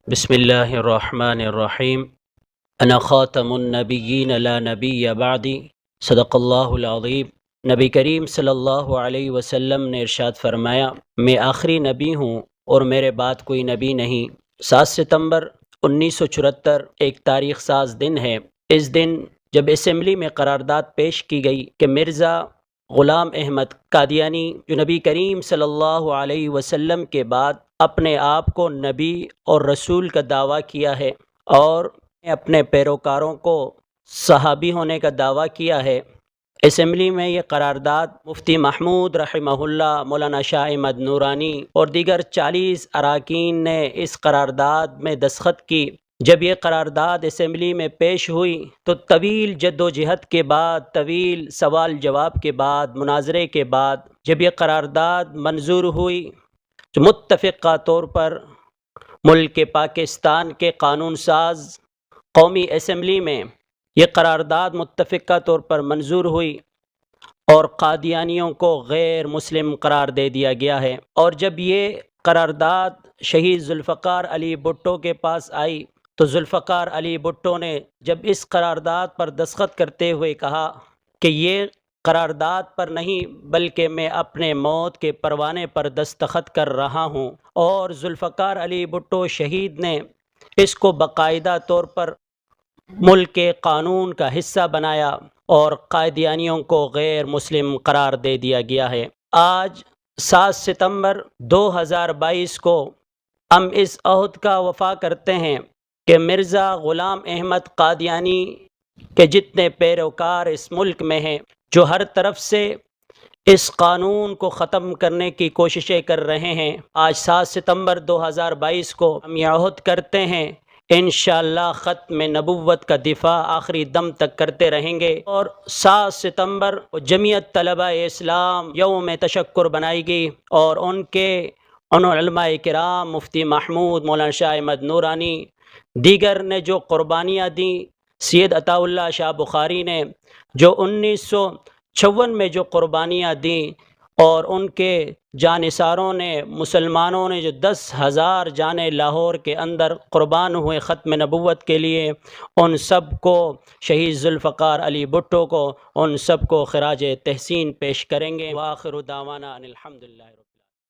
بسم اللہ الرحمن الرحیم۔ انا خاتم النبیین لا نبی بعدی، صدق اللہ العظیم۔ نبی کریم صلی اللہ علیہ وسلم نے ارشاد فرمایا، میں آخری نبی ہوں اور میرے بعد کوئی نبی نہیں۔ 7 ستمبر 1974 ایک تاریخ ساز دن ہے۔ اس دن جب اسمبلی میں قرارداد پیش کی گئی کہ مرزا غلام احمد قادیانی جو نبی کریم صلی اللہ علیہ وسلم کے بعد اپنے آپ کو نبی اور رسول کا دعویٰ کیا ہے اور اپنے پیروکاروں کو صحابی ہونے کا دعویٰ کیا ہے، اسمبلی میں یہ قرارداد مفتی محمود رحمہ اللہ، مولانا شاہ احمد نورانی اور دیگر 40 اراکین نے اس قرارداد میں دستخط کی۔ جب یہ قرارداد اسمبلی میں پیش ہوئی تو طویل جد و جہد کے بعد، طویل سوال جواب کے بعد، مناظرے کے بعد جب یہ قرارداد منظور ہوئی تو متفقہ طور پر ملک پاکستان کے قانون ساز قومی اسمبلی میں یہ قرارداد متفقہ طور پر منظور ہوئی اور قادیانیوں کو غیر مسلم قرار دے دیا گیا ہے۔ اور جب یہ قرارداد شہید ذوالفقار علی بھٹو کے پاس آئی تو ذوالفقار علی بھٹو نے جب اس قرارداد پر دستخط کرتے ہوئے کہا کہ یہ قرارداد پر نہیں بلکہ میں اپنے موت کے پروانے پر دستخط کر رہا ہوں، اور ذوالفقار علی بھٹو شہید نے اس کو باقاعدہ طور پر ملک کے قانون کا حصہ بنایا اور قادیانیوں کو غیر مسلم قرار دے دیا گیا ہے۔ آج 7 ستمبر 2022 کو ہم اس عہد کا وفا کرتے ہیں کہ مرزا غلام احمد قادیانی کے جتنے پیروکار اس ملک میں ہیں، جو ہر طرف سے اس قانون کو ختم کرنے کی کوششیں کر رہے ہیں، آج 7 ستمبر 2022 کو ہم یہ عہد کرتے ہیں انشاءاللہ ختم نبوت کا دفاع آخری دم تک کرتے رہیں گے۔ اور 7 ستمبر کو جمعیت طلبہ اسلام یوم تشکر بنائے گی اور ان علماء کرام مفتی محمود، مولانا شاہ احمد نورانی، دیگر نے جو قربانیاں دیں، سید عطا اللہ شاہ بخاری نے جو 1956 میں جو قربانیاں دیں، اور ان کے جانثاروں نے، مسلمانوں نے جو 10,000 جانیں لاہور کے اندر قربان ہوئے ختم نبوت کے لیے، ان سب کو، شہید ذوالفقار علی بھٹو کو، ان سب کو خراج تحسین پیش کریں گے۔ وآخر دعوانا ان الحمدللہ۔